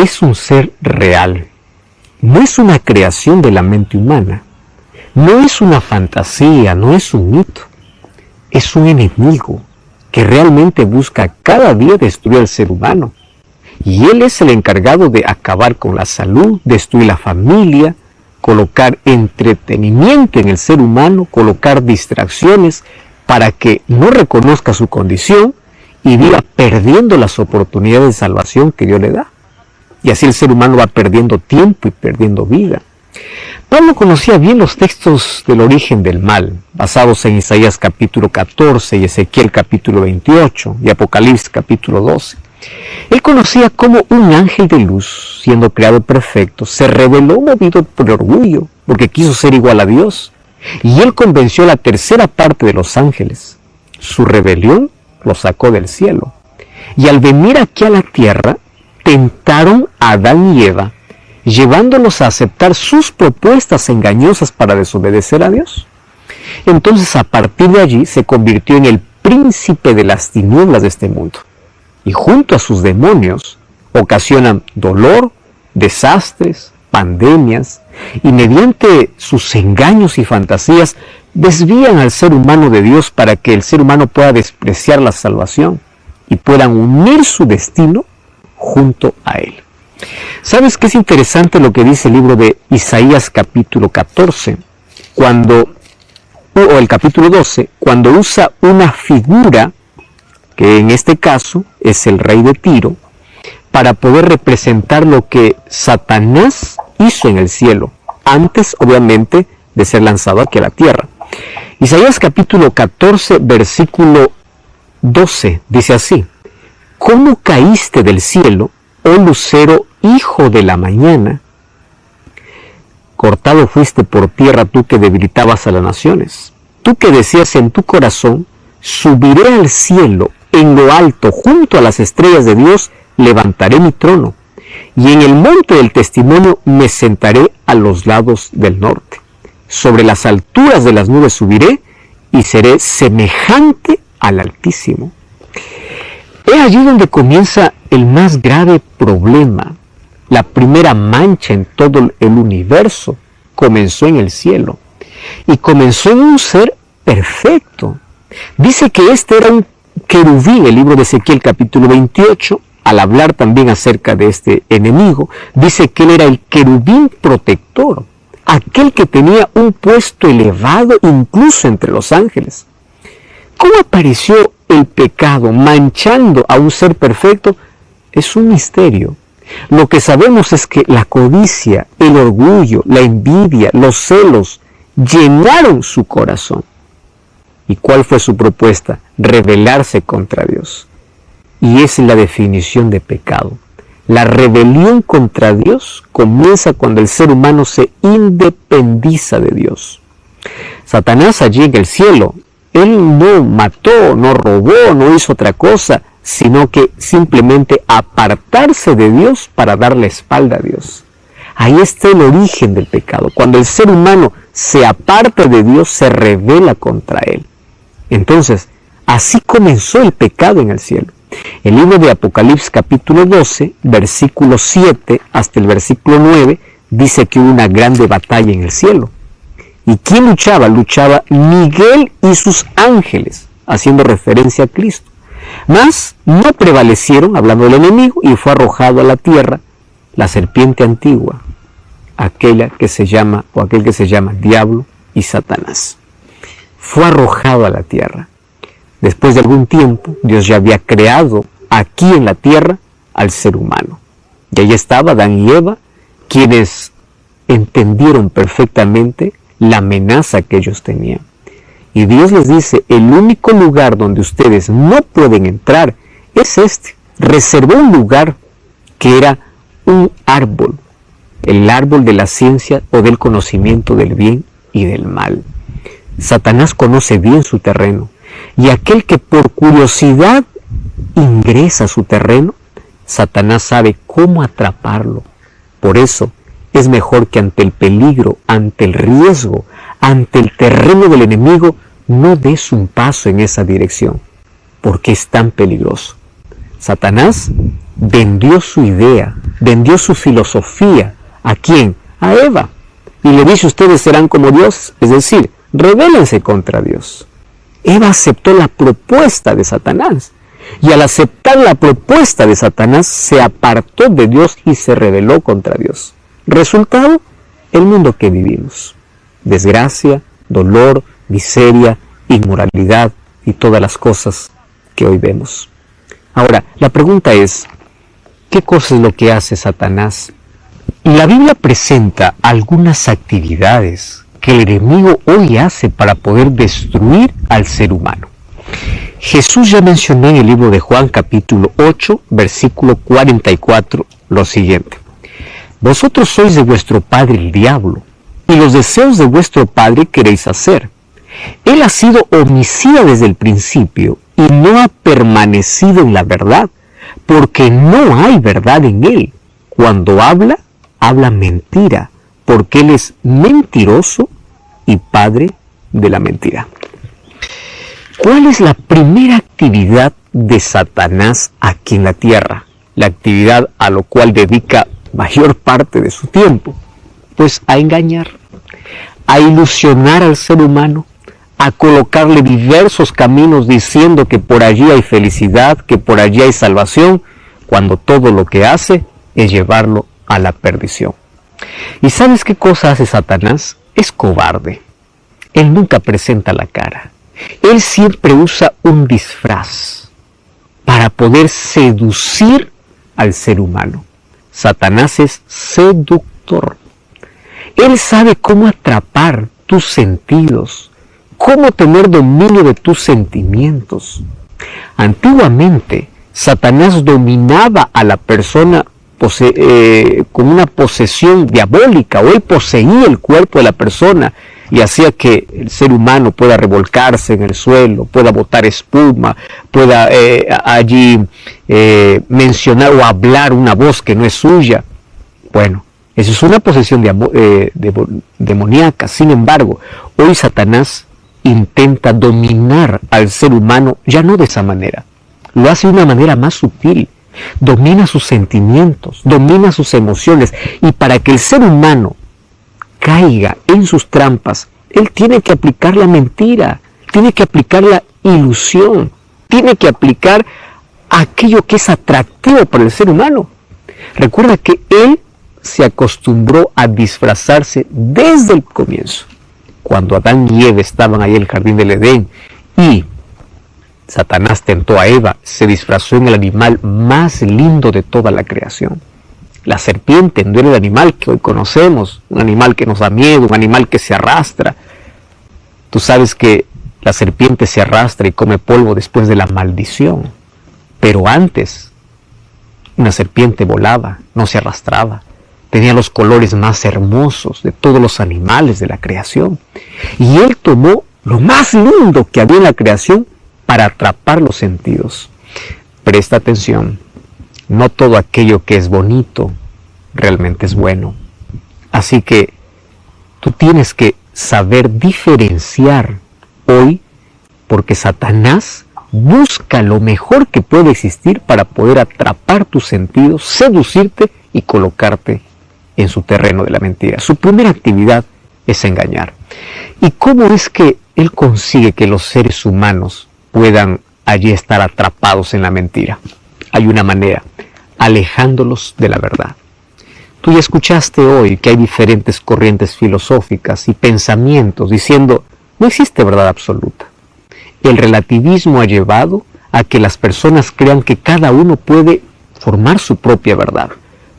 es un ser real, no es una creación de la mente humana, no es una fantasía, no es un mito, es un enemigo que realmente busca cada día destruir al ser humano. Y él es el encargado de acabar con la salud, destruir la familia, colocar entretenimiento en el ser humano, colocar distracciones para que no reconozca su condición y viva perdiendo las oportunidades de salvación que Dios le da. Y así el ser humano va perdiendo tiempo y perdiendo vida. Pablo conocía bien los textos del origen del mal, basados en Isaías capítulo 14 y Ezequiel capítulo 28 y Apocalipsis capítulo 12. Él conocía cómo un ángel de luz, siendo creado perfecto, se rebeló movido por orgullo, porque quiso ser igual a Dios. Y él convenció a la tercera parte de los ángeles. Su rebelión lo sacó del cielo. Y al venir aquí a la tierra, tentaron a Adán y Eva, llevándolos a aceptar sus propuestas engañosas para desobedecer a Dios. Entonces, a partir de allí, se convirtió en el príncipe de las tinieblas de este mundo. Y junto a sus demonios ocasionan dolor, desastres, pandemias, y mediante sus engaños y fantasías desvían al ser humano de Dios para que el ser humano pueda despreciar la salvación y puedan unir su destino junto a él. ¿Sabes qué es interesante lo que dice el libro de Isaías capítulo 14? O el capítulo 12, cuando usa una figura, que en este caso es el rey de Tiro, para poder representar lo que Satanás hizo en el cielo, antes obviamente de ser lanzado aquí a la tierra. Isaías capítulo 14, versículo 12, dice así: ¿Cómo caíste del cielo, oh lucero, hijo de la mañana? Cortado fuiste por tierra tú que debilitabas a las naciones. Tú que decías en tu corazón, subiré al cielo, en lo alto, junto a las estrellas de Dios, levantaré mi trono. Y en el monte del testimonio me sentaré a los lados del norte. Sobre las alturas de las nubes subiré y seré semejante al Altísimo. Es allí donde comienza el más grave problema. La primera mancha en todo el universo comenzó en el cielo. Y comenzó en un ser perfecto. Dice que este era un querubín, el libro de Ezequiel capítulo 28, al hablar también acerca de este enemigo, dice que él era el querubín protector, aquel que tenía un puesto elevado incluso entre los ángeles. ¿Cómo apareció el pecado manchando a un ser perfecto? Es un misterio. Lo que sabemos es que la codicia, el orgullo, la envidia, los celos llenaron su corazón. ¿Y cuál fue su propuesta? Rebelarse contra Dios. Y esa es la definición de pecado. La rebelión contra Dios comienza cuando el ser humano se independiza de Dios. Satanás allí en el cielo, él no mató, no robó, no hizo otra cosa, sino que simplemente apartarse de Dios para dar la espalda a Dios. Ahí está el origen del pecado. Cuando el ser humano se aparta de Dios, se rebela contra él. Entonces, así comenzó el pecado en el cielo. El libro de Apocalipsis capítulo 12, versículo 7 hasta el versículo 9, dice que hubo una grande batalla en el cielo. ¿Y quién luchaba? Luchaba Miguel y sus ángeles, haciendo referencia a Cristo. Mas no prevalecieron, hablando del enemigo, y fue arrojado a la tierra la serpiente antigua, aquel que se llama Diablo y Satanás. Fue arrojado a la tierra. Después de algún tiempo, Dios ya había creado aquí en la tierra al ser humano. Y ahí estaba Adán y Eva, quienes entendieron perfectamente la amenaza que ellos tenían. Y Dios les dice, el único lugar donde ustedes no pueden entrar es este. Reservó un lugar que era un árbol, el árbol de la ciencia o del conocimiento del bien y del mal. Satanás conoce bien su terreno, y aquel que por curiosidad ingresa a su terreno, Satanás sabe cómo atraparlo. Por eso es mejor que ante el peligro, ante el riesgo, ante el terreno del enemigo, no des un paso en esa dirección, porque es tan peligroso. Satanás vendió su idea, vendió su filosofía. ¿A quién? A Eva. Y le dice, ustedes serán como Dios, es decir, rebélense contra Dios. Eva aceptó la propuesta de Satanás. Y al aceptar la propuesta de Satanás, se apartó de Dios y se rebeló contra Dios. Resultado, el mundo que vivimos. Desgracia, dolor, miseria, inmoralidad y todas las cosas que hoy vemos. Ahora, la pregunta es, ¿qué cosa es lo que hace Satanás? Y la Biblia presenta algunas actividades que el enemigo hoy hace para poder destruir al ser humano. Jesús ya mencionó en el libro de Juan capítulo 8, versículo 44, lo siguiente. Vosotros sois de vuestro padre el diablo, y los deseos de vuestro padre queréis hacer. Él ha sido homicida desde el principio, y no ha permanecido en la verdad, porque no hay verdad en él. Cuando habla, habla mentira, porque él es mentiroso y padre de la mentira. ¿Cuál es la primera actividad de Satanás aquí en la tierra? La actividad a lo cual dedica mayor parte de su tiempo. Pues a engañar, a ilusionar al ser humano, a colocarle diversos caminos diciendo que por allí hay felicidad, que por allí hay salvación, cuando todo lo que hace es llevarlo a la perdición. ¿Y sabes qué cosa hace Satanás? Es cobarde. Él nunca presenta la cara. Él siempre usa un disfraz para poder seducir al ser humano. Satanás es seductor. Él sabe cómo atrapar tus sentidos, cómo tener dominio de tus sentimientos. Antiguamente, Satanás dominaba a la persona con una posesión diabólica, o él poseía el cuerpo de la persona y hacía que el ser humano pueda revolcarse en el suelo, pueda botar espuma, pueda allí mencionar o hablar una voz que no es suya. Bueno, eso es una posesión demoníaca. Sin embargo, hoy Satanás intenta dominar al ser humano ya no de esa manera. Lo hace de una manera más sutil. Domina sus sentimientos, domina sus emociones, y para que el ser humano caiga en sus trampas, él tiene que aplicar la mentira, tiene que aplicar la ilusión, tiene que aplicar aquello que es atractivo para el ser humano. Recuerda que él se acostumbró a disfrazarse desde el comienzo. Cuando Adán y Eva estaban ahí en el jardín del Edén y Satanás tentó a Eva, se disfrazó en el animal más lindo de toda la creación. La serpiente no era el animal que hoy conocemos, un animal que nos da miedo, un animal que se arrastra. Tú sabes que la serpiente se arrastra y come polvo después de la maldición. Pero antes, una serpiente volaba, no se arrastraba. Tenía los colores más hermosos de todos los animales de la creación. Y él tomó lo más lindo que había en la creación para atrapar los sentidos. Presta atención. No todo aquello que es bonito realmente es bueno. Así que tú tienes que saber diferenciar hoy, porque Satanás busca lo mejor que puede existir para poder atrapar tus sentidos, seducirte y colocarte en su terreno de la mentira. Su primera actividad es engañar. ¿Y cómo es que él consigue que los seres humanos puedan allí estar atrapados en la mentira? Hay una manera: alejándolos de la verdad. Tú ya escuchaste hoy que hay diferentes corrientes filosóficas y pensamientos diciendo no existe verdad absoluta. El relativismo ha llevado a que las personas crean que cada uno puede formar su propia verdad.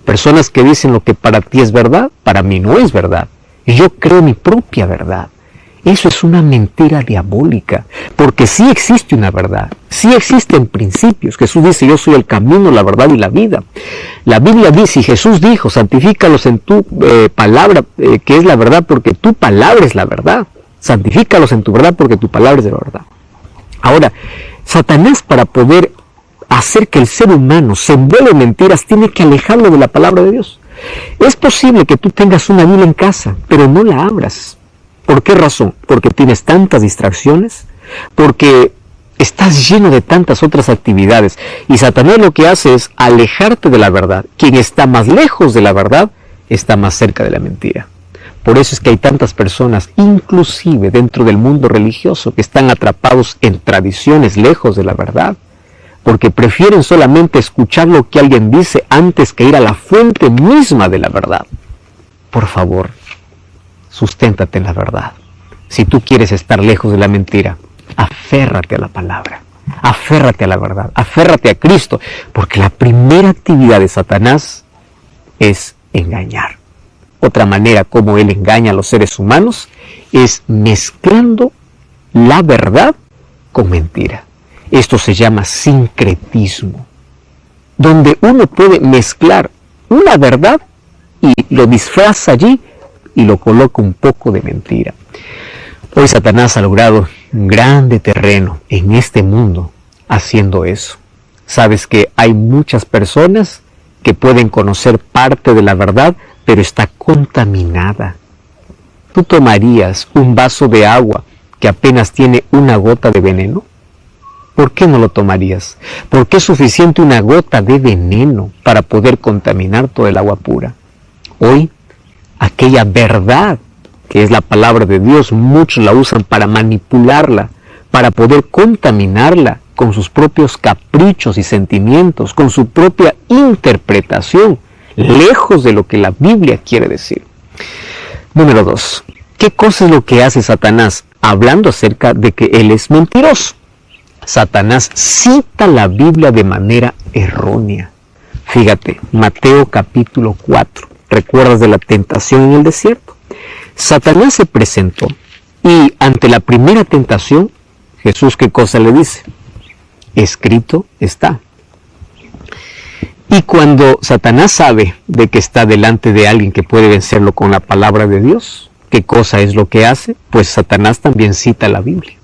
Personas que dicen lo que para ti es verdad, para mí no es verdad. Y yo creo mi propia verdad. Eso es una mentira diabólica, porque sí existe una verdad, sí existen principios. Jesús dice: yo soy el camino, la verdad y la vida. La Biblia dice, y Jesús dijo: santifícalos en tu palabra, que es la verdad, porque tu palabra es la verdad. Santifícalos en tu verdad, porque tu palabra es de la verdad. Ahora, Satanás, para poder hacer que el ser humano se envuelva en mentiras, tiene que alejarlo de la palabra de Dios. Es posible que tú tengas una Biblia en casa, pero no la abras. ¿Por qué razón? Porque tienes tantas distracciones, porque Estás lleno de tantas otras actividades y Satanás lo que hace es alejarte de la verdad. Quien está más lejos de la verdad está más cerca de la mentira. Por eso es que hay tantas personas, inclusive dentro del mundo religioso, que están atrapados en tradiciones lejos de la verdad, porque prefieren solamente escuchar lo que alguien dice antes que ir a la fuente misma de la verdad. Por favor, susténtate en la verdad. Si tú quieres estar lejos de la mentira, aférrate a la palabra, aférrate a la verdad, aférrate a Cristo, porque la primera actividad de Satanás es engañar. Otra manera como él engaña a los seres humanos es mezclando la verdad con mentira. Esto se llama sincretismo, donde uno puede mezclar una verdad y lo disfraza allí y lo coloca un poco de mentira. Hoy Satanás ha logrado un grande terreno en este mundo haciendo eso. Sabes que hay muchas personas que pueden conocer parte de la verdad, pero está contaminada. ¿Tú tomarías un vaso de agua que apenas tiene una gota de veneno? ¿Por qué no lo tomarías? Porque es suficiente una gota de veneno para poder contaminar todo el agua pura. Hoy, aquella verdad que es la palabra de Dios, muchos la usan para manipularla, para poder contaminarla con sus propios caprichos y sentimientos, con su propia interpretación, lejos de lo que la Biblia quiere decir. Número 2. ¿Qué cosa es lo que hace Satanás? Hablando acerca de que él es mentiroso. Satanás cita la Biblia de manera errónea. Fíjate, Mateo capítulo 4. ¿Recuerdas de la tentación en el desierto? Satanás se presentó y ante la primera tentación, Jesús, ¿qué cosa le dice? Escrito está. Y cuando Satanás sabe de que está delante de alguien que puede vencerlo con la palabra de Dios, ¿qué cosa es lo que hace? Pues Satanás también cita la Biblia.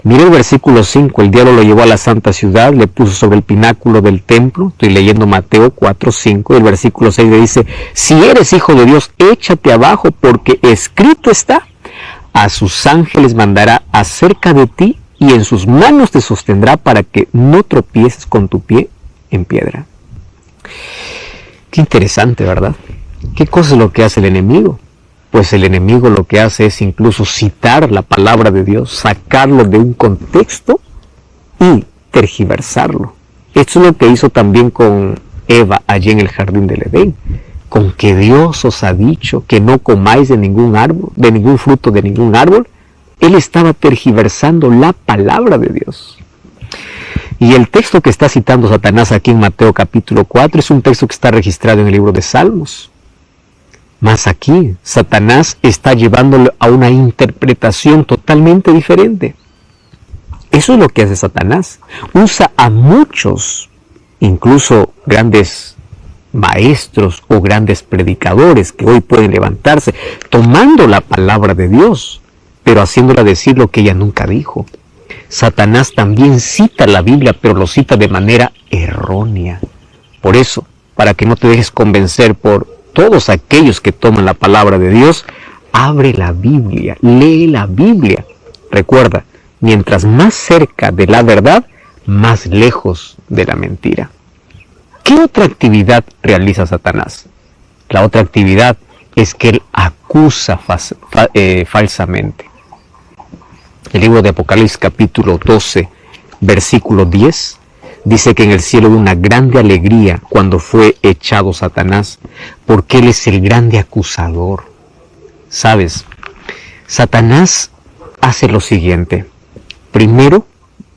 Mira el versículo 5, el diablo lo llevó a la santa ciudad, le puso sobre el pináculo del templo, estoy leyendo Mateo 4, 5, y el versículo 6 le dice, si eres hijo de Dios, échate abajo, porque escrito está, a sus ángeles mandará acerca de ti, y en sus manos te sostendrá para que no tropieces con tu pie en piedra. Qué interesante, ¿verdad? ¿Qué cosa es lo que hace el enemigo? Pues el enemigo lo que hace es incluso citar la palabra de Dios, sacarlo de un contexto y tergiversarlo. Esto es lo que hizo también con Eva allí en el jardín del Edén, con que Dios os ha dicho que no comáis de ningún árbol, de ningún fruto de ningún árbol. Él estaba tergiversando la palabra de Dios. Y el texto que está citando Satanás aquí en Mateo capítulo 4 es un texto que está registrado en el libro de Salmos. Mas aquí, Satanás está llevándolo a una interpretación totalmente diferente. Eso es lo que hace Satanás. Usa a muchos, incluso grandes maestros o grandes predicadores que hoy pueden levantarse, tomando la palabra de Dios, pero haciéndola decir lo que ella nunca dijo. Satanás también cita la Biblia, pero lo cita de manera errónea. Por eso, para que no te dejes convencer por todos aquellos que toman la palabra de Dios, abre la Biblia, lee la Biblia. Recuerda, mientras más cerca de la verdad, más lejos de la mentira. ¿Qué otra actividad realiza Satanás? La otra actividad es que él acusa falsamente. El libro de Apocalipsis capítulo 12, versículo 10, dice que en el cielo hubo una grande alegría cuando fue echado Satanás, porque él es el grande acusador. ¿Sabes? Satanás hace lo siguiente. Primero,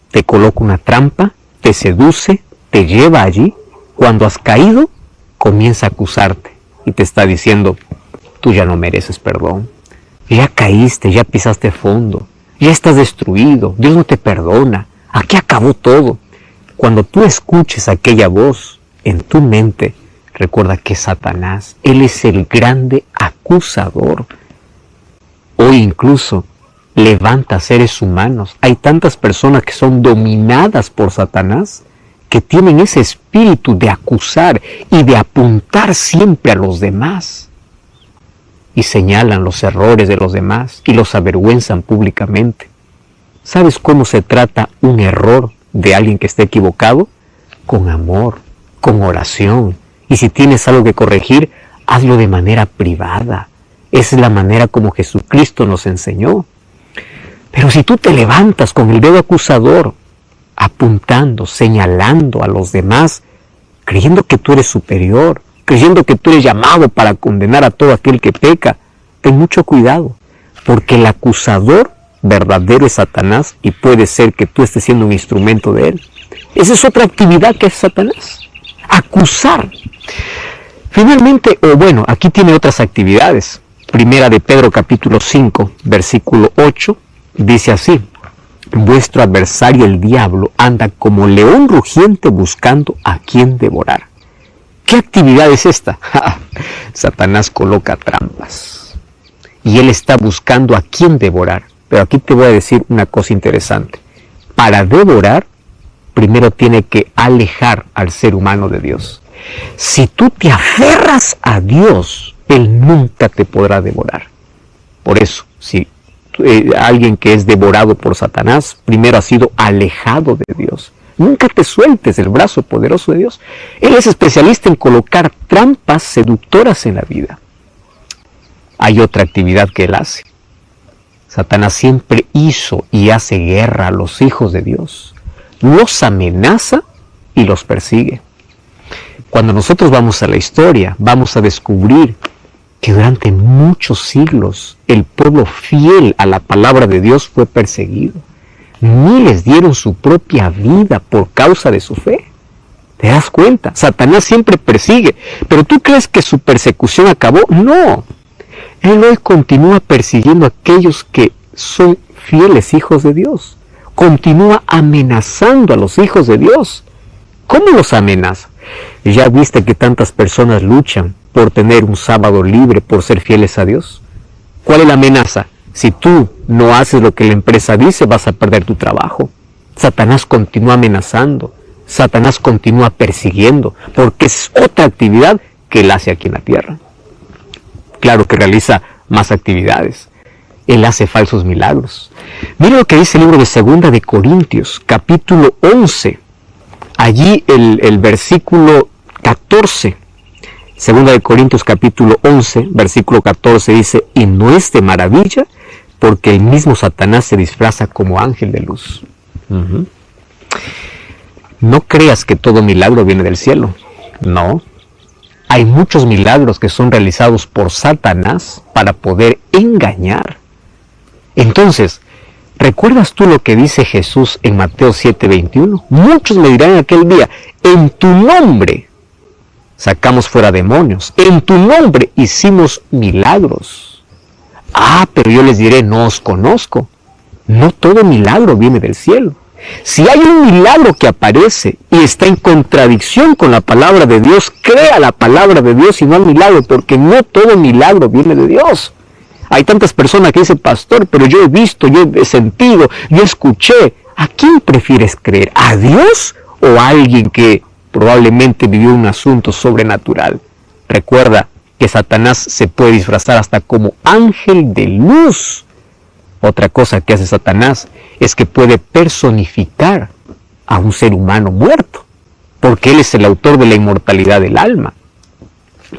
te coloca una trampa, te seduce, te lleva allí. Cuando has caído, comienza a acusarte y te está diciendo, tú ya no mereces perdón. Ya caíste, ya pisaste fondo, ya estás destruido, Dios no te perdona, aquí acabó todo. Cuando tú escuches aquella voz en tu mente, recuerda que Satanás, él es el grande acusador. Hoy incluso levanta seres humanos. Hay tantas personas que son dominadas por Satanás, que tienen ese espíritu de acusar y de apuntar siempre a los demás. Y señalan los errores de los demás y los avergüenzan públicamente. ¿Sabes cómo se trata un error de alguien que esté equivocado? Con amor, con oración. Y si tienes algo que corregir, hazlo de manera privada. Esa es la manera como Jesucristo nos enseñó. Pero si tú te levantas con el dedo acusador, apuntando, señalando a los demás, creyendo que tú eres superior, creyendo que tú eres llamado para condenar a todo aquel que peca, ten mucho cuidado, porque el acusador verdadero es Satanás y puede ser que tú estés siendo un instrumento de él. Esa es otra actividad que hace Satanás, acusar. Finalmente, aquí tiene otras actividades. Primera de Pedro capítulo 5, versículo 8, dice así: vuestro adversario el diablo anda como león rugiente buscando a quien devorar. ¿Qué actividad es esta? Satanás coloca trampas y él está buscando a quien devorar. Pero aquí te voy a decir una cosa interesante. Para devorar, primero tiene que alejar al ser humano de Dios. Si tú te aferras a Dios, Él nunca te podrá devorar. Por eso, si alguien que es devorado por Satanás, primero ha sido alejado de Dios. Nunca te sueltes del brazo poderoso de Dios. Él es especialista en colocar trampas seductoras en la vida. Hay otra actividad que él hace. Satanás siempre hizo y hace guerra a los hijos de Dios. Los amenaza y los persigue. Cuando nosotros vamos a la historia, vamos a descubrir que durante muchos siglos el pueblo fiel a la palabra de Dios fue perseguido. Miles dieron su propia vida por causa de su fe. ¿Te das cuenta? Satanás siempre persigue. ¿Pero tú crees que su persecución acabó? No. Él hoy continúa persiguiendo a aquellos que son fieles hijos de Dios. Continúa amenazando a los hijos de Dios. ¿Cómo los amenaza? ¿Ya viste que tantas personas luchan por tener un sábado libre, por ser fieles a Dios? ¿Cuál es la amenaza? Si tú no haces lo que la empresa dice, vas a perder tu trabajo. Satanás continúa amenazando. Satanás continúa persiguiendo, porque es otra actividad que él hace aquí en la tierra. Claro que realiza más actividades. Él hace falsos milagros. Mira lo que dice el libro de 2 de Corintios, capítulo 11. Allí el versículo 14. 2 de Corintios, capítulo 11, versículo 14 dice: y no es de maravilla, porque el mismo Satanás se disfraza como ángel de luz. No creas que todo milagro viene del cielo. No. Hay muchos milagros que son realizados por Satanás para poder engañar. Entonces, ¿recuerdas tú lo que dice Jesús en Mateo 7:21? Muchos me dirán en aquel día: en tu nombre sacamos fuera demonios, en tu nombre hicimos milagros. Pero yo les diré: no os conozco. No todo milagro viene del cielo. Si hay un milagro que aparece y está en contradicción con la palabra de Dios, crea la palabra de Dios y no al milagro, porque no todo milagro viene de Dios. Hay tantas personas que dicen: pastor, pero yo he visto, yo he sentido, yo escuché. ¿A quién prefieres creer? ¿A Dios o a alguien que probablemente vivió un asunto sobrenatural? Recuerda que Satanás se puede disfrazar hasta como ángel de luz. Otra cosa que hace Satanás es que puede personificar a un ser humano muerto, porque él es el autor de la inmortalidad del alma.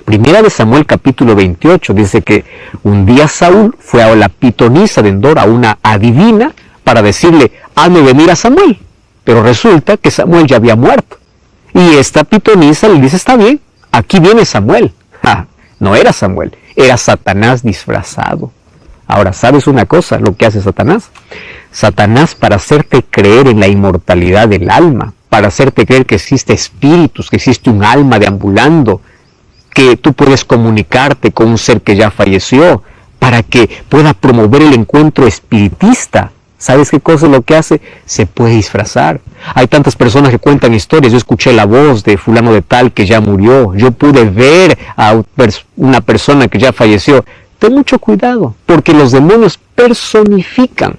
Primera de Samuel capítulo 28 dice que un día Saúl fue a la pitonisa de Endor, a una adivina, para decirle: hazme venir a Samuel. Pero resulta que Samuel ya había muerto. Y esta pitonisa le dice: está bien, aquí viene Samuel. No era Samuel, era Satanás disfrazado. Ahora, ¿sabes una cosa? Lo que hace Satanás. Satanás, para hacerte creer en la inmortalidad del alma, para hacerte creer que existe espíritus, que existe un alma deambulando, que tú puedes comunicarte con un ser que ya falleció, para que pueda promover el encuentro espiritista. ¿Sabes qué cosa es lo que hace? Se puede disfrazar. Hay tantas personas que cuentan historias. Yo escuché la voz de fulano de tal que ya murió. Yo pude ver a una persona que ya falleció. Ten mucho cuidado, porque los demonios personifican.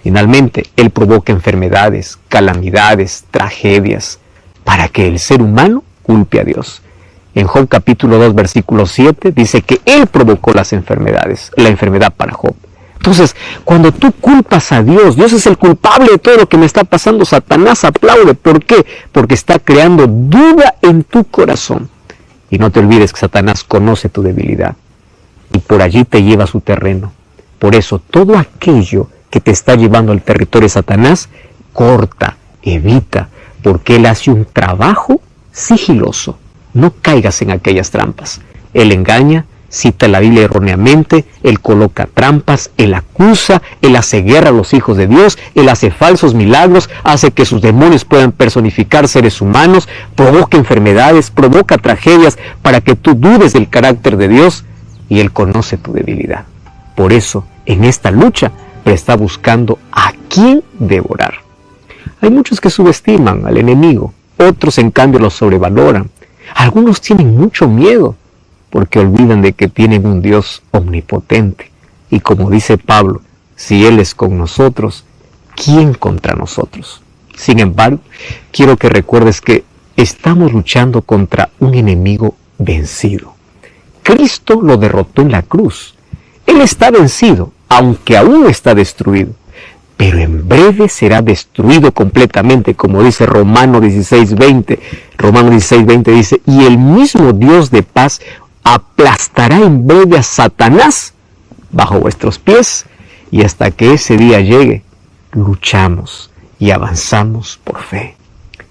Finalmente, él provoca enfermedades, calamidades, tragedias, para que el ser humano culpe a Dios. En Job capítulo 2, versículo 7, dice que él provocó las enfermedades, la enfermedad para Job. Entonces, cuando tú culpas a Dios, Dios es el culpable de todo lo que me está pasando, Satanás aplaude. ¿Por qué? Porque está creando duda en tu corazón. Y no te olvides que Satanás conoce tu debilidad y por allí te lleva a su terreno. Por eso, todo aquello que te está llevando al territorio de Satanás, corta, evita, porque él hace un trabajo sigiloso. No caigas en aquellas trampas. Él engaña, cita la Biblia erróneamente, él coloca trampas, él acusa, él hace guerra a los hijos de Dios, él hace falsos milagros, hace que sus demonios puedan personificar seres humanos, provoca enfermedades, provoca tragedias para que tú dudes del carácter de Dios, y él conoce tu debilidad. Por eso, en esta lucha, él está buscando a quién devorar. Hay muchos que subestiman al enemigo, otros en cambio lo sobrevaloran. Algunos tienen mucho miedo, porque olvidan de que tienen un Dios omnipotente. Y como dice Pablo, si Él es con nosotros, ¿quién contra nosotros? Sin embargo, quiero que recuerdes que estamos luchando contra un enemigo vencido. Cristo lo derrotó en la cruz. Él está vencido, aunque aún está destruido. Pero en breve será destruido completamente, como dice Romanos 16:20. Romanos 16:20 dice, y el mismo Dios de paz aplastará en breve a Satanás bajo vuestros pies, y hasta que ese día llegue, luchamos y avanzamos por fe.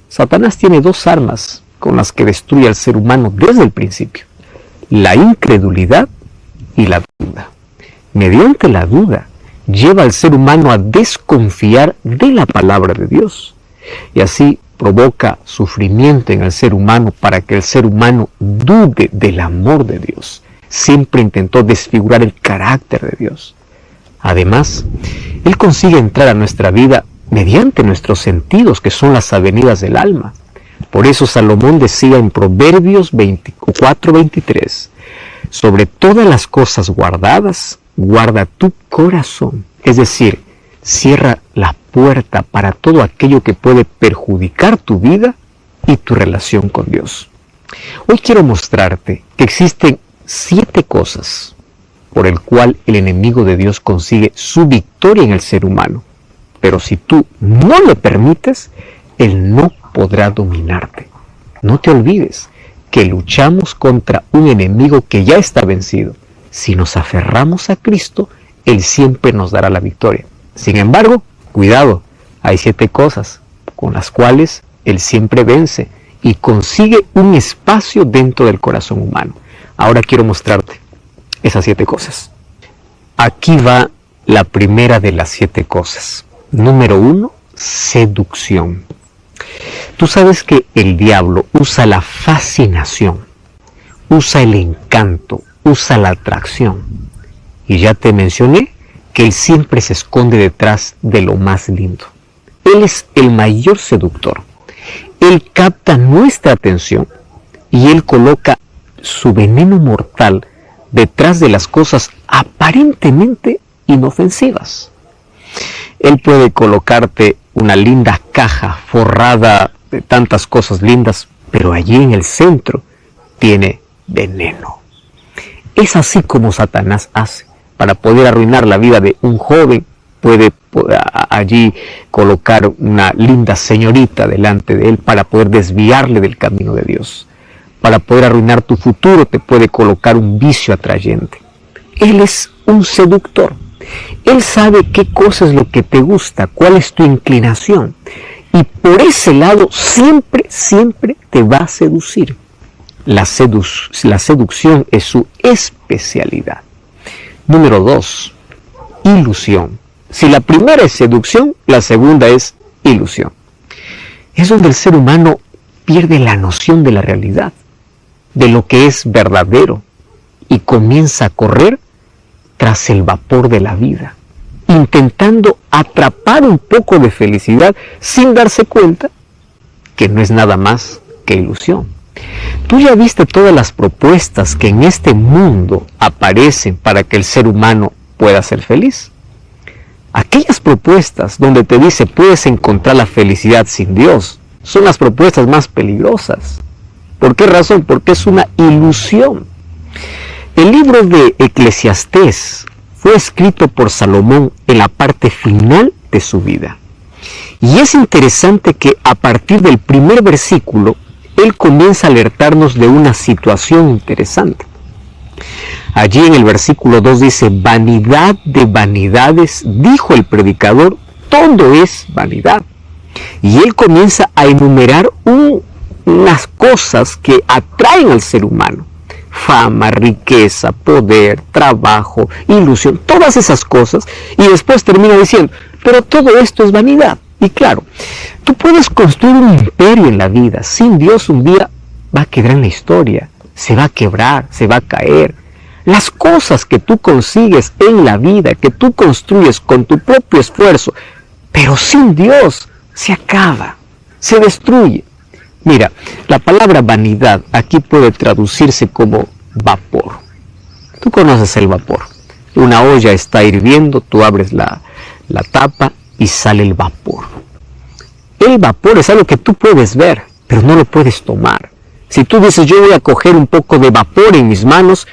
Satanás tiene dos armas con las que destruye al ser humano desde el principio: la incredulidad y la duda. Mediante la duda, lleva al ser humano a desconfiar de la palabra de Dios, y así provoca sufrimiento en el ser humano para que el ser humano dude del amor de Dios. Siempre intentó desfigurar el carácter de Dios. Además, él consigue entrar a nuestra vida mediante nuestros sentidos, que son las avenidas del alma. Por eso Salomón decía en Proverbios 24:23, sobre todas las cosas guardadas, guarda tu corazón. Es decir, cierra la puerta para todo aquello que puede perjudicar tu vida y tu relación con Dios. Hoy quiero mostrarte que existen 7 cosas por el cual el enemigo de Dios consigue su victoria en el ser humano. Pero si tú no lo permites, él no podrá dominarte. No te olvides que luchamos contra un enemigo que ya está vencido. Si nos aferramos a Cristo, Él siempre nos dará la victoria. Sin embargo, cuidado, hay 7 cosas con las cuales Él siempre vence y consigue un espacio dentro del corazón humano. Ahora quiero mostrarte esas 7 cosas. Aquí va la primera de las 7 cosas. Número 1, seducción. Tú sabes que el diablo usa la fascinación, usa el encanto, usa la atracción. Y ya te mencioné que él siempre se esconde detrás de lo más lindo. Él es el mayor seductor. Él capta nuestra atención y él coloca su veneno mortal detrás de las cosas aparentemente inofensivas. Él puede colocarte una linda caja forrada de tantas cosas lindas, pero allí en el centro tiene veneno. Es así como Satanás hace. Para poder arruinar la vida de un joven, puede allí colocar una linda señorita delante de él para poder desviarle del camino de Dios. Para poder arruinar tu futuro, te puede colocar un vicio atrayente. Él es un seductor. Él sabe qué cosa es lo que te gusta, cuál es tu inclinación. Y por ese lado siempre te va a seducir. La seducción es su especialidad. Número 2, ilusión. Si la primera es seducción, la segunda es ilusión. Es donde el ser humano pierde la noción de la realidad, de lo que es verdadero, y comienza a correr tras el vapor de la vida, intentando atrapar un poco de felicidad sin darse cuenta que no es nada más que ilusión. Tú ya viste todas las propuestas que en este mundo aparecen para que el ser humano pueda ser feliz. Aquellas propuestas donde te dice puedes encontrar la felicidad sin Dios son las propuestas más peligrosas. ¿Por qué razón? Porque es una ilusión. El libro de Eclesiastés fue escrito por Salomón en la parte final de su vida. Y es interesante que a partir del primer versículo, él comienza a alertarnos de una situación interesante. Allí en el versículo 2 dice: vanidad de vanidades, dijo el predicador, todo es vanidad. Y él comienza a enumerar unas cosas que atraen al ser humano: fama, riqueza, poder, trabajo, ilusión, todas esas cosas. Y después termina diciendo: pero todo esto es vanidad. Y claro, tú puedes construir un imperio en la vida. Sin Dios un día va a quedar en la historia, se va a quebrar, se va a caer. Las cosas que tú consigues en la vida, que tú construyes con tu propio esfuerzo, pero sin Dios, se acaba, se destruye. Mira, la palabra vanidad aquí puede traducirse como vapor. Tú conoces el vapor. Una olla está hirviendo, tú abres la tapa y sale el vapor. El vapor es algo que tú puedes ver, pero no lo puedes tomar. Si tú dices: yo voy a coger un poco de vapor en mis manos,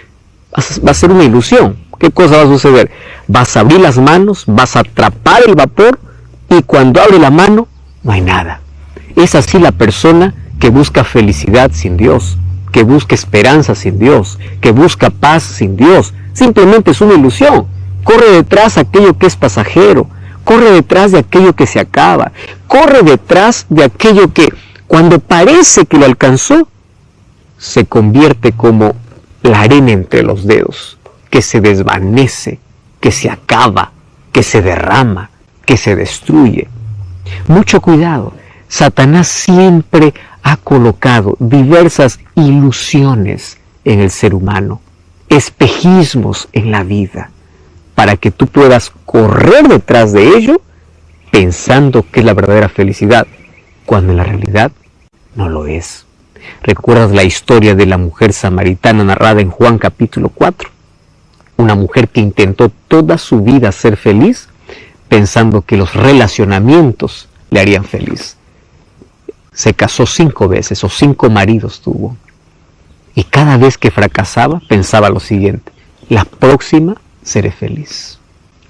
va a ser una ilusión. ¿Qué cosa va a suceder? Vas a abrir las manos, vas a atrapar el vapor, y cuando abre la mano, no hay nada. Es así la persona que busca felicidad sin Dios, que busca esperanza sin Dios, que busca paz sin Dios. Simplemente es una ilusión. Corre detrás de aquello que es pasajero, corre detrás de aquello que se acaba, corre detrás de aquello que, cuando parece que lo alcanzó, se convierte como la arena entre los dedos, que se desvanece, que se acaba, que se derrama, que se destruye. Mucho cuidado. Satanás siempre ha colocado diversas ilusiones en el ser humano, espejismos en la vida, para que tú puedas correr detrás de ello pensando que es la verdadera felicidad, cuando en la realidad no lo es. ¿Recuerdas la historia de la mujer samaritana narrada en Juan capítulo 4? Una mujer que intentó toda su vida ser feliz, pensando que los relacionamientos le harían feliz. Se casó 5 veces, o 5 maridos tuvo. Y cada vez que fracasaba, pensaba lo siguiente: la próxima seré feliz.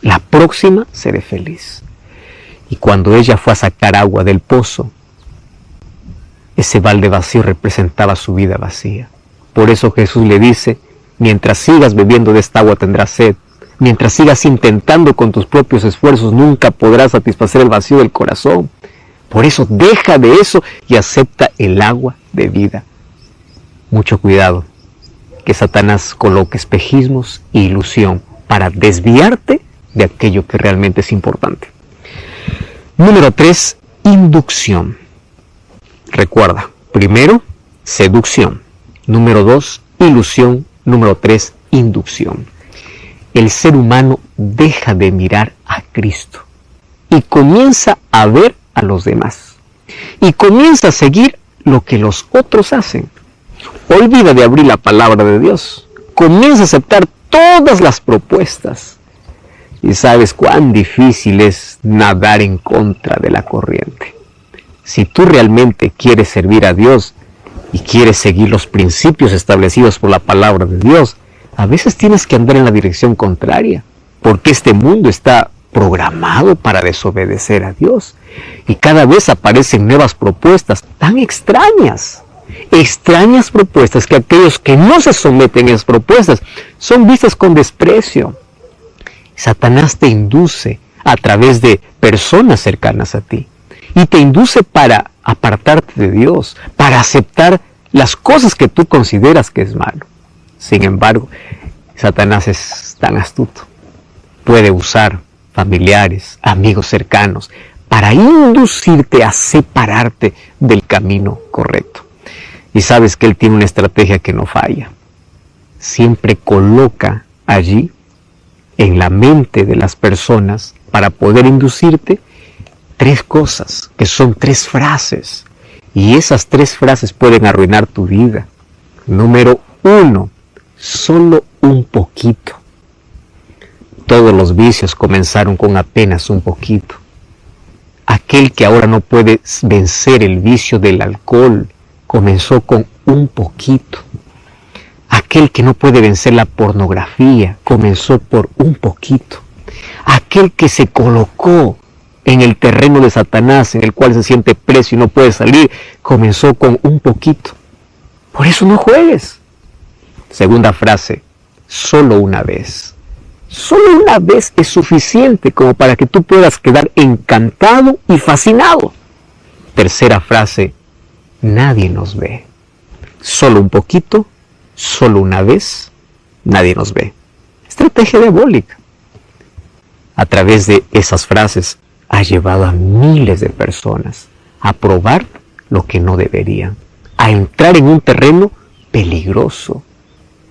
La próxima seré feliz. Y cuando ella fue a sacar agua del pozo, ese balde vacío representaba su vida vacía. Por eso Jesús le dice: mientras sigas bebiendo de esta agua tendrás sed. Mientras sigas intentando con tus propios esfuerzos, nunca podrás satisfacer el vacío del corazón. Por eso deja de eso y acepta el agua de vida. Mucho cuidado, que Satanás coloque espejismos e ilusión para desviarte de aquello que realmente es importante. Número 3, inducción. Recuerda, primero, seducción. Número 2, ilusión. Número 3, inducción. El ser humano deja de mirar a Cristo y comienza a ver a los demás. Y comienza a seguir lo que los otros hacen. Olvida de abrir la palabra de Dios. Comienza a aceptar todas las propuestas. Y sabes cuán difícil es nadar en contra de la corriente. Si tú realmente quieres servir a Dios y quieres seguir los principios establecidos por la palabra de Dios, a veces tienes que andar en la dirección contraria, porque este mundo está programado para desobedecer a Dios. Y cada vez aparecen nuevas propuestas tan extrañas propuestas, que aquellos que no se someten a esas propuestas son vistas con desprecio. Satanás te induce a través de personas cercanas a ti, y te induce para apartarte de Dios, para aceptar las cosas que tú consideras que es malo. Sin embargo, Satanás es tan astuto. Puede usar familiares, amigos cercanos, para inducirte a separarte del camino correcto. Y sabes que él tiene una estrategia que no falla. Siempre coloca allí, en la mente de las personas, para poder inducirte, 3 cosas, que son 3 frases. Y esas 3 frases pueden arruinar tu vida. Número 1, solo un poquito. Todos los vicios comenzaron con apenas un poquito. Aquel que ahora no puede vencer el vicio del alcohol comenzó con un poquito. Aquel que no puede vencer la pornografía comenzó por un poquito. Aquel que se colocó en el terreno de Satanás, en el cual se siente preso y no puede salir, comenzó con un poquito. Por eso no juegues. Segunda frase, solo una vez. Solo una vez es suficiente como para que tú puedas quedar encantado y fascinado. Tercera frase, nadie nos ve. Solo un poquito, solo una vez, nadie nos ve. Estrategia diabólica. A través de esas frases ha llevado a miles de personas a probar lo que no deberían, a entrar en un terreno peligroso.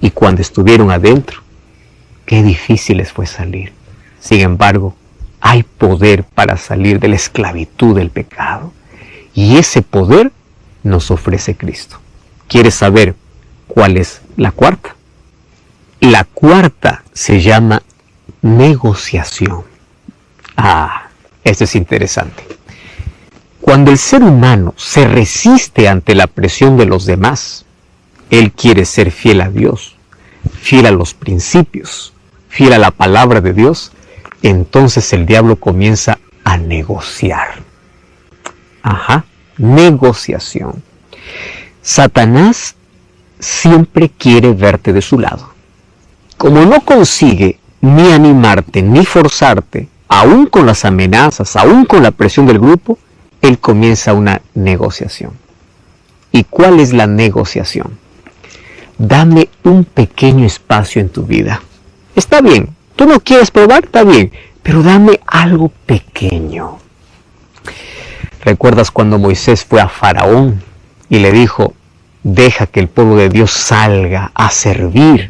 Y cuando estuvieron adentro, qué difícil les fue salir. Sin embargo, hay poder para salir de la esclavitud del pecado. Y ese poder nos ofrece Cristo. ¿Quieres saber cuál es la cuarta? La cuarta se llama negociación. Esto es interesante. Cuando el ser humano se resiste ante la presión de los demás, él quiere ser fiel a Dios, fiel a los principios, fiel a la palabra de Dios, entonces el diablo comienza a negociar. Negociación. Satanás siempre quiere verte de su lado. Como no consigue ni animarte ni forzarte, aún con las amenazas, aún con la presión del grupo, él comienza una negociación. ¿Y cuál es la negociación? Dame un pequeño espacio en tu vida. Está bien, tú no quieres probar, está bien, pero dame algo pequeño. ¿Recuerdas cuando Moisés fue a Faraón y le dijo, deja que el pueblo de Dios salga a servir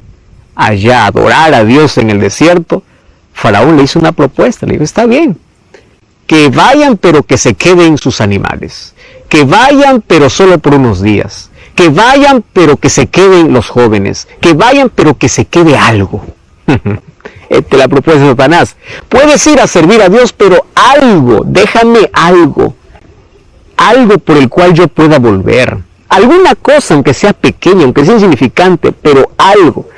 allá, a adorar a Dios en el desierto? Faraón le hizo una propuesta, le dijo, está bien, que vayan pero que se queden sus animales, que vayan pero solo por unos días, que vayan pero que se queden los jóvenes, que vayan pero que se quede algo. La propuesta de Satanás, puedes ir a servir a Dios, pero algo, déjame algo por el cual yo pueda volver, alguna cosa, aunque sea pequeña, aunque sea insignificante, pero algo.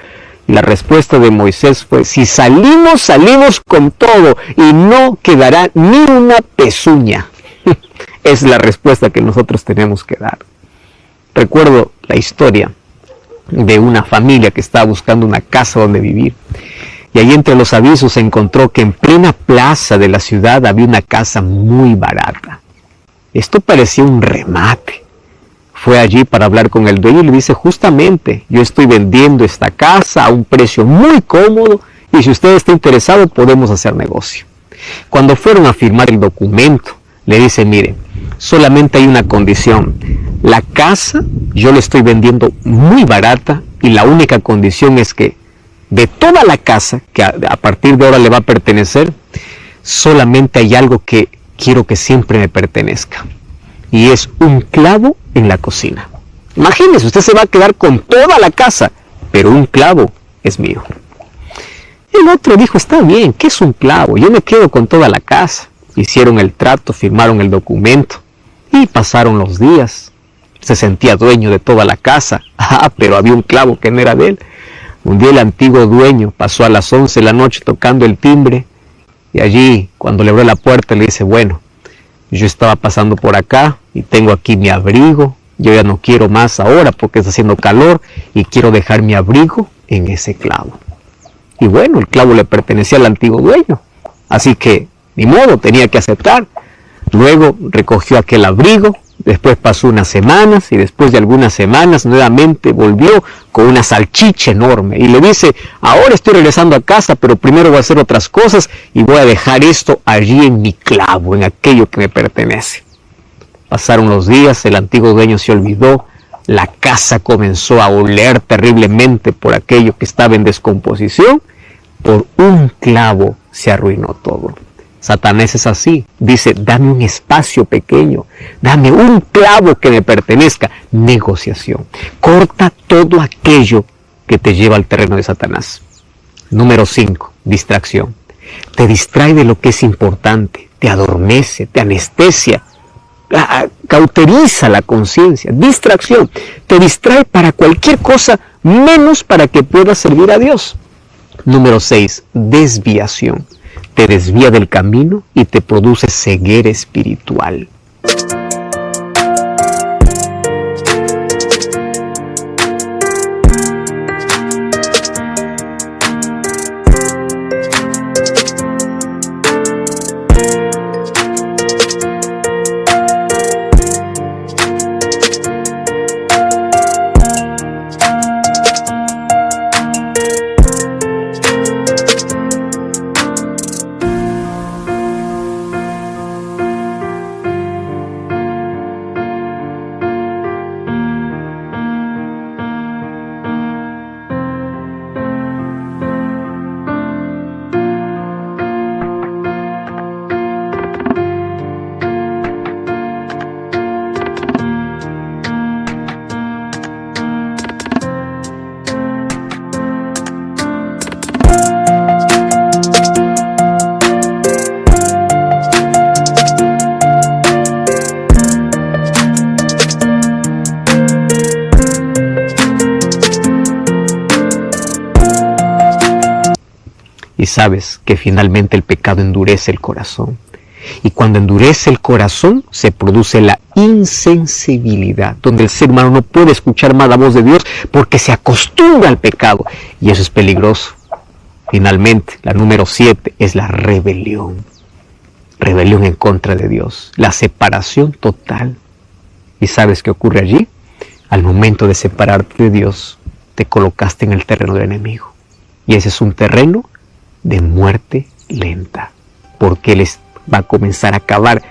Y la respuesta de Moisés fue, si salimos, salimos con todo y no quedará ni una pezuña. Es la respuesta que nosotros tenemos que dar. Recuerdo la historia de una familia que estaba buscando una casa donde vivir. Y ahí entre los avisos se encontró que en plena plaza de la ciudad había una casa muy barata. Esto parecía un remate. Fue allí para hablar con el dueño y le dice, justamente, yo estoy vendiendo esta casa a un precio muy cómodo y si usted está interesado podemos hacer negocio. Cuando fueron a firmar el documento, le dice, mire, solamente hay una condición. La casa yo le estoy vendiendo muy barata y la única condición es que de toda la casa, que a partir de ahora le va a pertenecer, solamente hay algo que quiero que siempre me pertenezca. Y es un clavo en la cocina. Imagínese, usted se va a quedar con toda la casa, pero un clavo es mío. El otro dijo, está bien, ¿qué es un clavo? Yo me quedo con toda la casa. Hicieron el trato, firmaron el documento y pasaron los días. Se sentía dueño de toda la casa, pero había un clavo que no era de él. Un día el antiguo dueño pasó a las 11 de la noche tocando el timbre y allí, cuando le abrió la puerta, le dice, bueno, yo estaba pasando por acá y tengo aquí mi abrigo, yo ya no quiero más ahora porque está haciendo calor y quiero dejar mi abrigo en ese clavo. Y bueno, el clavo le pertenecía al antiguo dueño, así que ni modo, tenía que aceptar. Luego recogió aquel abrigo, después pasó unas semanas y después de algunas semanas nuevamente volvió con una salchicha enorme y le dice, ahora estoy regresando a casa, pero primero voy a hacer otras cosas y voy a dejar esto allí en mi clavo, en aquello que me pertenece. Pasaron los días, el antiguo dueño se olvidó, la casa comenzó a oler terriblemente por aquello que estaba en descomposición, por un clavo se arruinó todo. Satanás es así, dice, dame un espacio pequeño, dame un clavo que me pertenezca. Negociación. Corta todo aquello que te lleva al terreno de Satanás. Número 5, distracción. Te distrae de lo que es importante, te adormece, te anestesia, cauteriza la conciencia. Distracción. Te distrae para cualquier cosa menos para que puedas servir a Dios. Número 6, desviación. Te desvía del camino y te produce ceguera espiritual. Y sabes que finalmente el pecado endurece el corazón. Y cuando endurece el corazón, se produce la insensibilidad, donde el ser humano no puede escuchar más la voz de Dios porque se acostumbra al pecado. Y eso es peligroso. Finalmente, la número 7 es la rebelión. Rebelión en contra de Dios. La separación total. ¿Y sabes qué ocurre allí? Al momento de separarte de Dios, te colocaste en el terreno del enemigo. Y ese es un terreno de muerte lenta, porque Él va a comenzar a acabar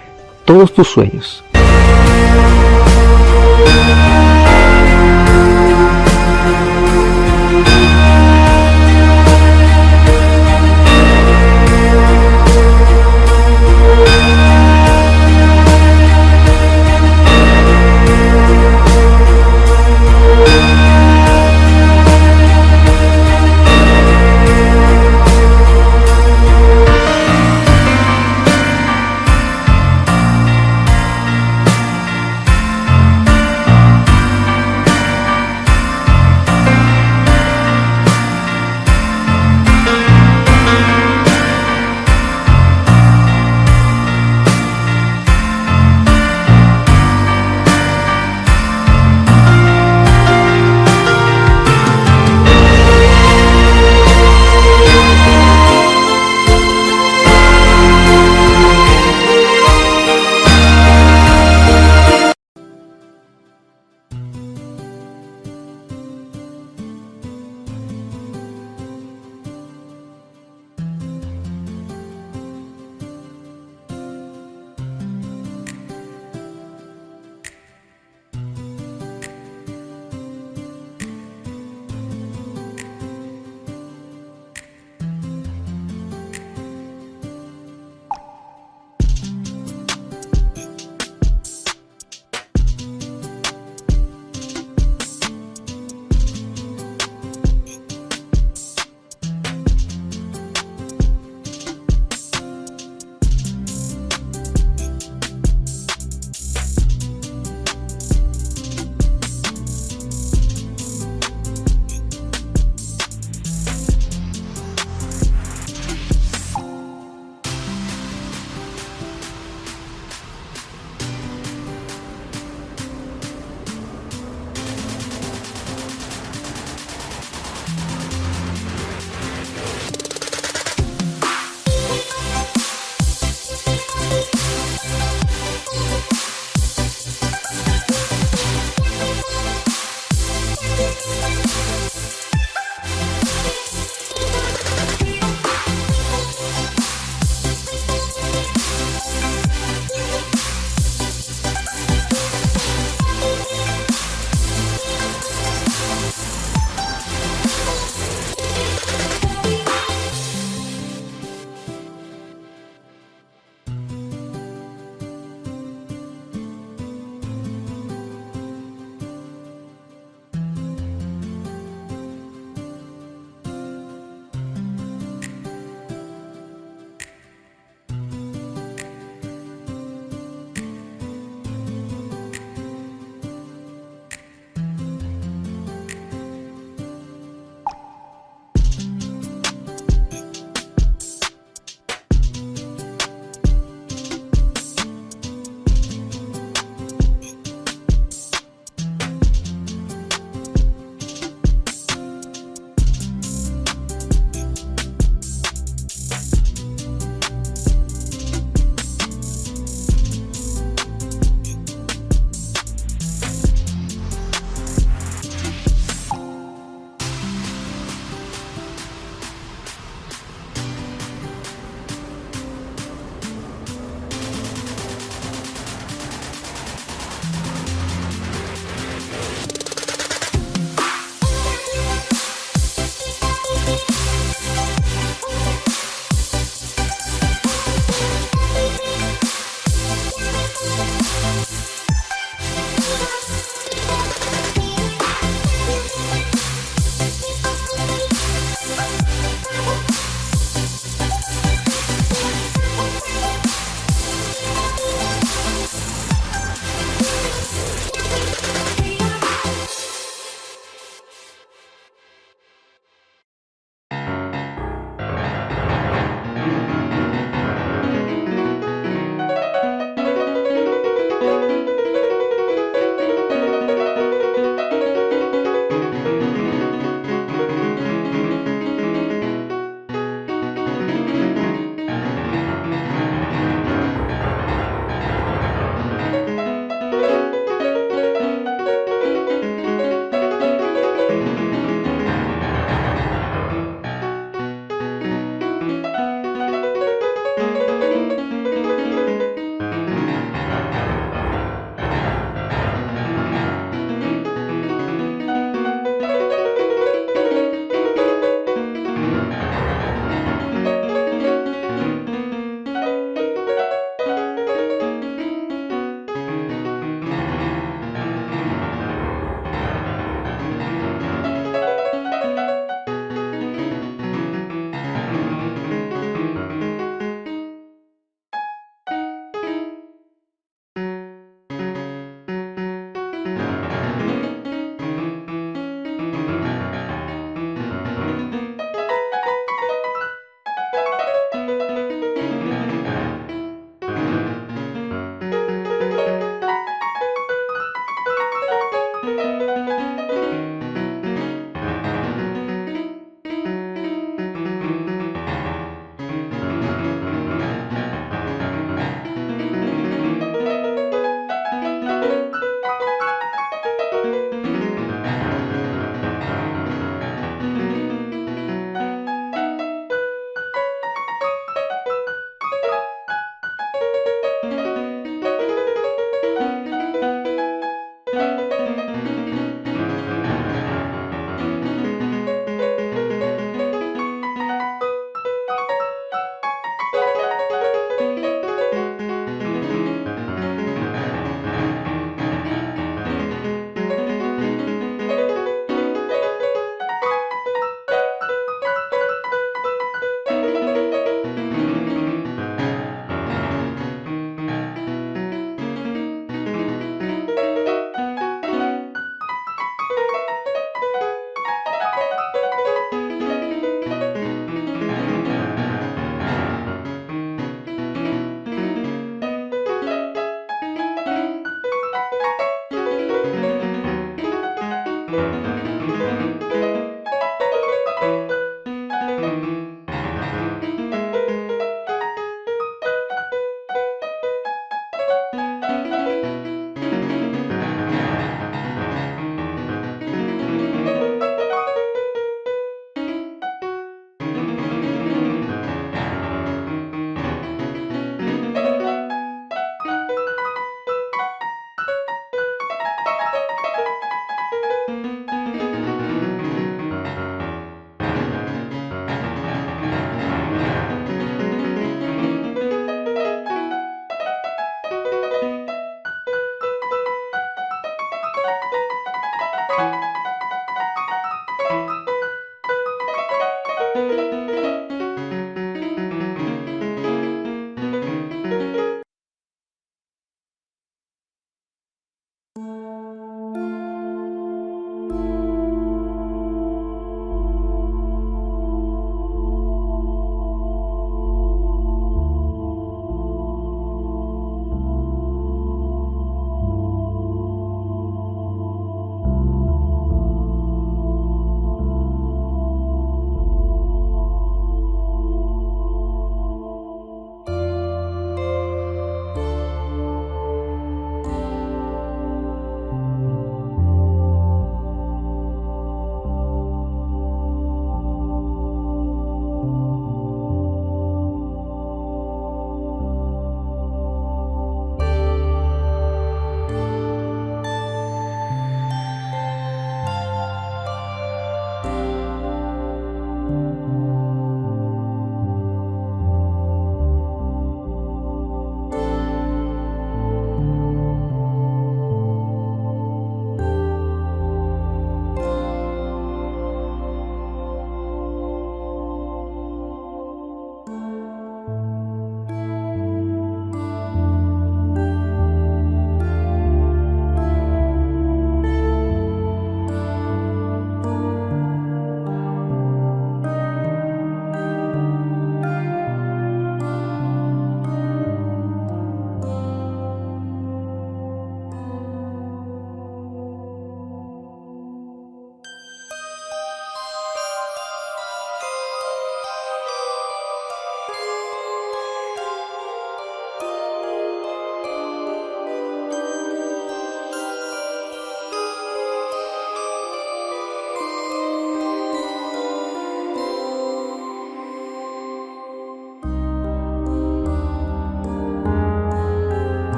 todos tus sueños.